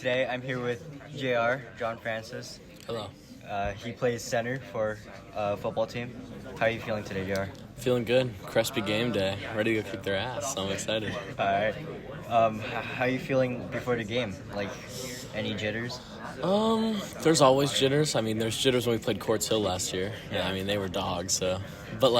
Today I'm here with JR, John Francis. Hello. He plays center for football team. How are you feeling today, JR? Feeling good. Crispy game day. Ready to go kick their ass. I'm excited. All right. How are you feeling before the game? Like, any jitters? There's always jitters. I mean, there's jitters when we played Quartz Hill last year. Yeah, I mean, they were dogs, so. But,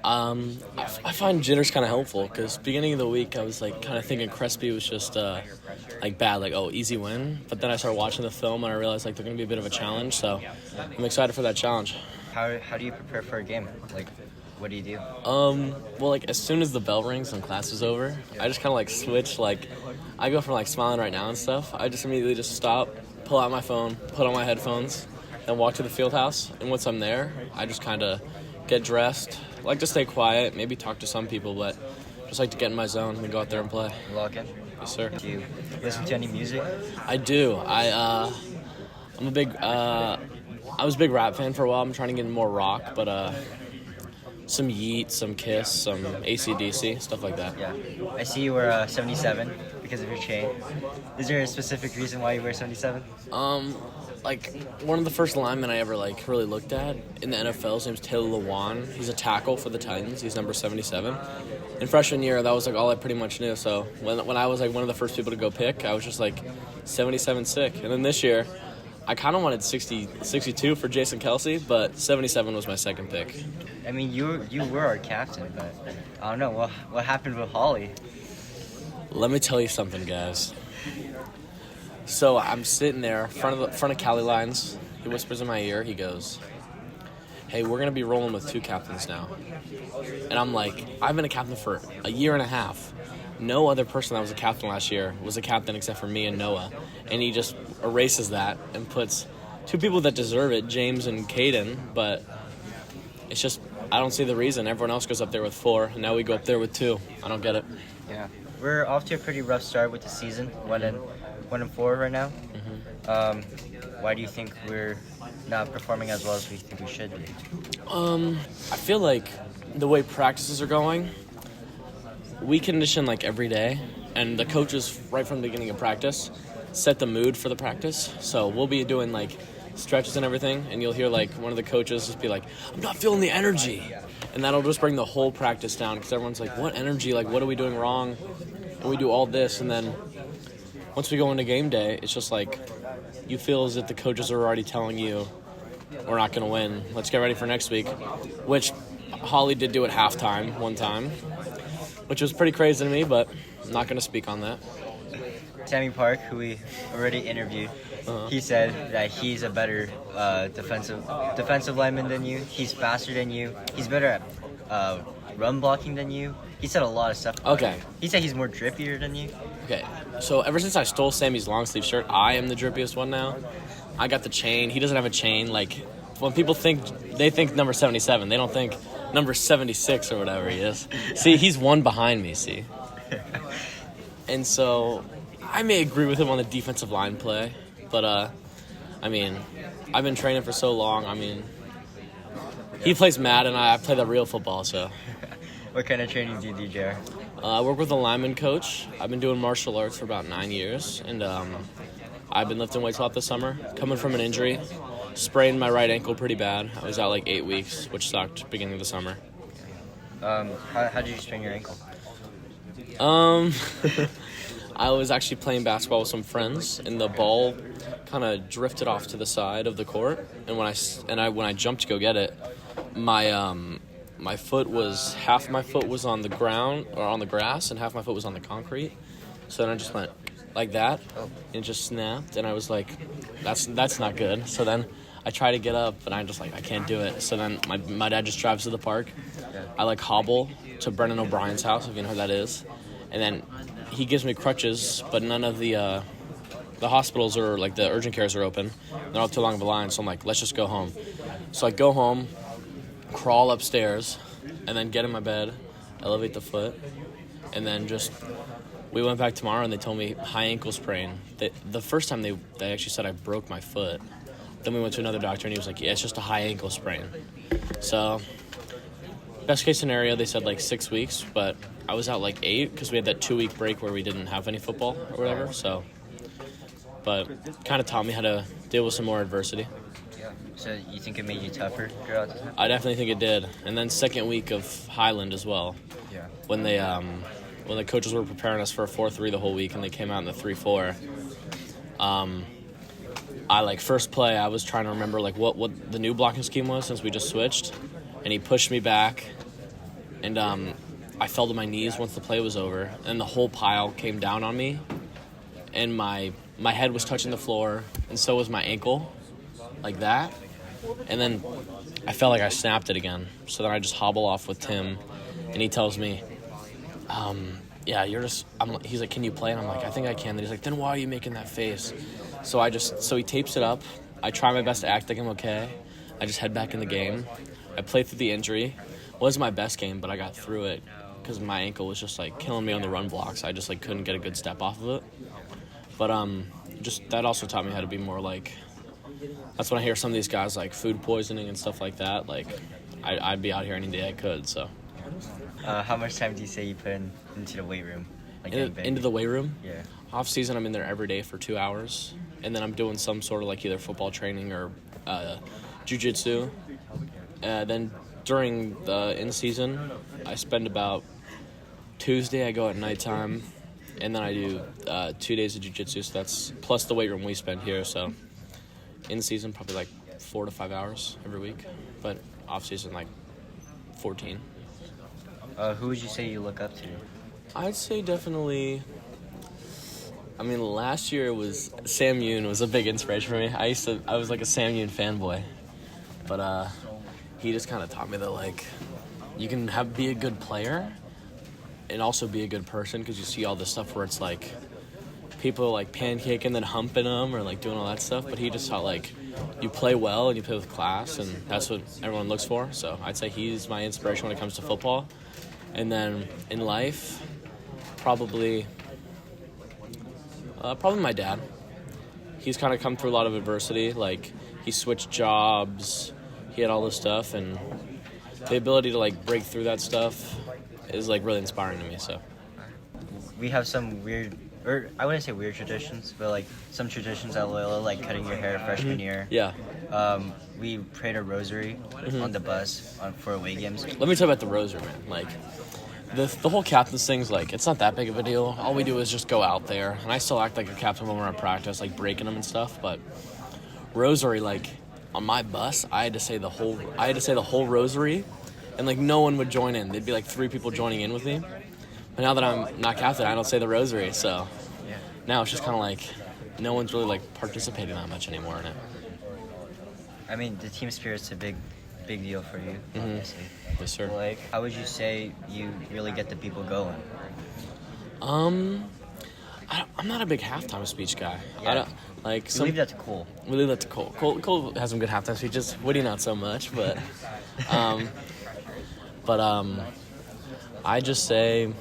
I find jitters kind of helpful because beginning of the week I was, kind of thinking Crespi was just, bad, easy win. But then I started watching the film and I realized, they're going to be a bit of a challenge, so I'm excited for that challenge. How do you prepare for a game? What do you do? As soon as the bell rings and class is over, I just kind of, switch, I go from, smiling right now and stuff. I just immediately just stop, pull out my phone, put on my headphones, and walk to the field house. And once I'm there, I just kind of get dressed, like to stay quiet, maybe talk to some people, but just like to get in my zone and go out there and play. Lock in? Yes, sir. Do you listen to any music? I do. I was a big rap fan for a while. I'm trying to get into more rock, but some Yeet, some Kiss, some AC/DC, stuff like that. Yeah. I see you wear 77 because of your chain. Is there a specific reason why you wear 77? One of the first linemen I ever really looked at in the NFL, his name's Taylor Lewan. He's a tackle for the Titans. He's number 77. In freshman year, that was all I pretty much knew. So when I was one of the first people to go pick, I was just 77 sick. And then this year, I kind of wanted 62 for Jason Kelsey, but 77 was my second pick. I mean, you were our captain, but I don't know what happened with Holly. Let me tell you something, guys. So I'm sitting there, front of Cali lines. He whispers in my ear. He goes, "Hey, we're gonna be rolling with two captains now." And I'm like, I've been a captain for a year and a half. No other person that was a captain last year was a captain except for me and Noah. And he just erases that and puts two people that deserve it, James and Caden. But it's just, I don't see the reason. Everyone else goes up there with 4, and now we go up there with 2. I don't get it. Yeah. We're off to a pretty rough start with the season. 1-4 right now. Mm-hmm. Why do you think we're not performing as well as we think we should be? I feel like the way practices are going, we condition every day, and the coaches right from the beginning of practice set the mood for the practice. So we'll be doing stretches and everything, and you'll hear one of the coaches just be like, "I'm not feeling the energy," and that'll just bring the whole practice down because everyone's like, "What energy? What are we doing wrong?" And we do all this, and then once we go into game day, it's just you feel as if the coaches are already telling you, "We're not going to win. Let's get ready for next week," which Holly did do at halftime one time, which was pretty crazy to me, but I'm not going to speak on that. Sammy Park, who we already interviewed, he said that he's a better defensive lineman than you. He's faster than you. He's better at run blocking than you. He said a lot of stuff about Okay. you. He said he's more drippier than you. Okay, so ever since I stole Sammy's long sleeve shirt, I am the drippiest one now. I got the chain. He doesn't have a chain. When people think number 77, they don't think number 76 or whatever he is. See, he's one behind me, see? And so I may agree with him on the defensive line play, but, I've been training for so long. He plays Madden, and I play the real football, so. What kind of training do you do, JR? I work with a lineman coach. I've been doing martial arts for about 9 years, and I've been lifting weights a lot this summer. Coming from an injury, sprained my right ankle pretty bad. I was out 8 weeks, which sucked beginning of the summer. How did you sprain your ankle? I was actually playing basketball with some friends, and the ball kind of drifted off to the side of the court. And when I jumped to go get it, my foot was half my foot was on the ground or on the grass, and half my foot was on the concrete. So then I just went like that, and it just snapped. And I was like, "That's not good." So then I try to get up, and I'm just I can't do it. So then my dad just drives to the park. I hobble to Brennan O'Brien's house, if you know who that is, and then he gives me crutches, but none of the hospitals or the urgent cares are open. They're all too long of a line, so I'm like, let's just go home. So I go home, crawl upstairs, and then get in my bed, elevate the foot, and then we went back tomorrow and they told me high ankle sprain. The first time they actually said I broke my foot. Then we went to another doctor and he was like, yeah, it's just a high ankle sprain. So best case scenario, they said 6 weeks, but I was out 8 because we had that 2-week break where we didn't have any football or whatever. So but kind of taught me how to deal with some more adversity. Yeah. So you think it made you tougher throughout the time? I definitely think it did. And then second week of Highland as well, Yeah. when the coaches were preparing us for a 4-3 the whole week and they came out in the 3-4. First play, I was trying to remember what the new blocking scheme was since we just switched, and he pushed me back, and I fell to my knees once the play was over, and the whole pile came down on me, and my head was touching the floor, and so was my ankle, like that, and then I felt like I snapped it again. So then I just hobble off with Tim, and he tells me, he's like, can you play? And I'm like, I think I can. And he's like, then why are you making that face? So he tapes it up. I try my best to act like I'm okay. I just head back in the game. I played through the injury. It wasn't my best game, but I got through it because my ankle was just killing me on the run blocks. I just couldn't get a good step off of it. But just that also taught me how to be more that's when I hear some of these guys food poisoning and stuff like that. I'd be out here any day I could. So. How much time do you say you put into the weight room? Into the weight room? Yeah. Off season, I'm in there every day for 2 hours, and then I'm doing some sort of either football training or jiu-jitsu. Then during the in season, I spend about Tuesday. I go at nighttime, and then I do 2 days of jiu-jitsu. So that's plus the weight room we spend here. So in season, probably 4 to 5 hours every week, but off season 14. Who would you say you look up to? I'd say definitely. Last year was Sam Yoon was a big inspiration for me. I was a Sam Yoon fanboy, but he just kind of taught me that you can be a good player and also be a good person, because you see all this stuff where it's people pancaking then humping them or doing all that stuff. But he just taught you play well and you play with class, and that's what everyone looks for. So I'd say he's my inspiration when it comes to football. And then in life, probably my dad. He's kind of come through a lot of adversity. He switched jobs, he had all this stuff, and the ability to break through that stuff is really inspiring to me. So we have some weird, or I wouldn't say weird traditions, but some traditions at Loyola, cutting your hair freshman year. Yeah. We prayed a rosary on the bus for away games. Let me tell you about the rosary, man. The whole captain's thing's it's not that big of a deal. All we do is just go out there, and I still act like a captain when we're at practice, breaking them and stuff. But rosary, on my bus, I had to say the whole rosary, and no one would join in. There'd be 3 people joining in with me. But now that I'm not captain, I don't say the rosary. So now it's just kind of no one's really participating that much anymore in it. The team spirit's a big deal for you, obviously. Yes, sir. How would you say you really get the people going? I'm not a big halftime speech guy. Yeah. I don't We leave that to Cole. We leave that to Cole. Cole has some good halftime speeches. Woody not so much, but I just say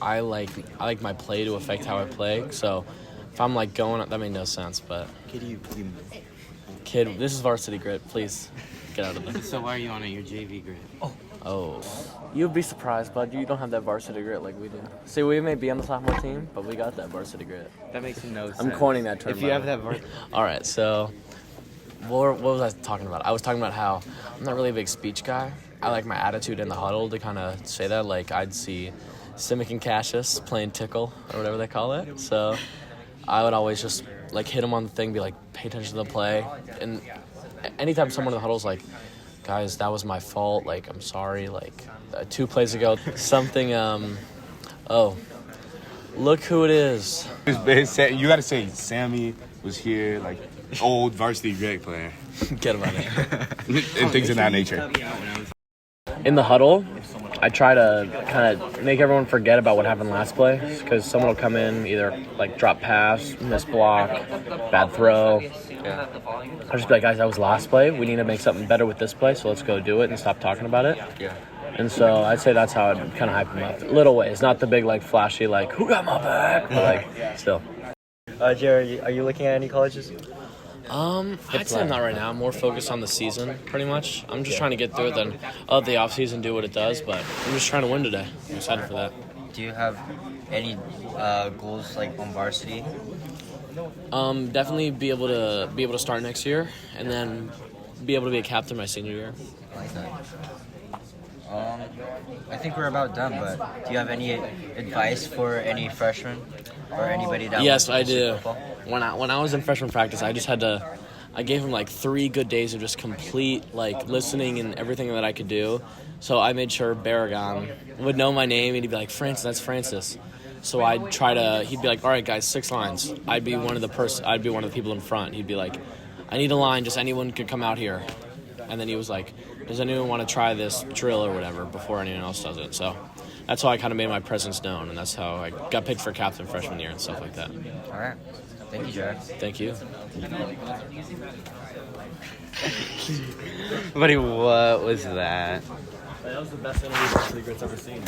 I like my play to affect how I play. So if I'm going, that made no sense. But kid, this is varsity grit. Please get out of there. So why are you on your JV grit? Oh. You'd be surprised, bud. You don't have that varsity grit like we do. See, we may be on the sophomore team, but we got that varsity grit. That makes no sense. I'm coining that term. If you have that varsity... All right, so what was I talking about? I was talking about how I'm not really a big speech guy. I like my attitude in the huddle to kind of say that. I'd see Simic and Cassius playing tickle or whatever they call it. So I would always just hit them on the thing, be pay attention to the play. And anytime someone in the huddle's guys, that was my fault. I'm sorry. 2 plays ago, something. Look who it is. You gotta say Sammy was here, old varsity great player. Get him out of here. And things of that nature. In the huddle, I try to kind of make everyone forget about what happened last play, because someone will come in, either drop pass, miss block, bad throw. Yeah. I'll just be guys, that was last play. We need to make something better with this play, so let's go do it and stop talking about it. Yeah. And so I'd say that's how I'd kind of hype them up. Little ways, not the big, flashy, who got my back? But, still. Jared, are you looking at any colleges? I'd say I'm not right now. I'm more focused on the season, pretty much. I'm just trying to get through it, then let the off-season do what it does, but I'm just trying to win today. I'm excited for that. Do you have any goals, on varsity? Definitely be able to start next year, and then be able to be a captain my senior year. I like that. I think we're about done, but do you have any advice for any freshmen or anybody that Yes, I wants to do. football? When I was in freshman practice, I gave him like 3 good days of just complete like listening and everything that I could do. So I made sure Barragon would know my name and he'd be like, Francis, that's Francis. So he'd be like, all right guys, 6 lines. I'd be one of the people in front. He'd be like, I need a line, just anyone could come out here. And then he was like, does anyone want to try this drill or whatever before anyone else does it? So that's how I kind of made my presence known, and that's how I got picked for captain freshman year and stuff like that. All right. Thank you, Jared. Thank you. Buddy, what was that? That was the best interview Secret's ever seen.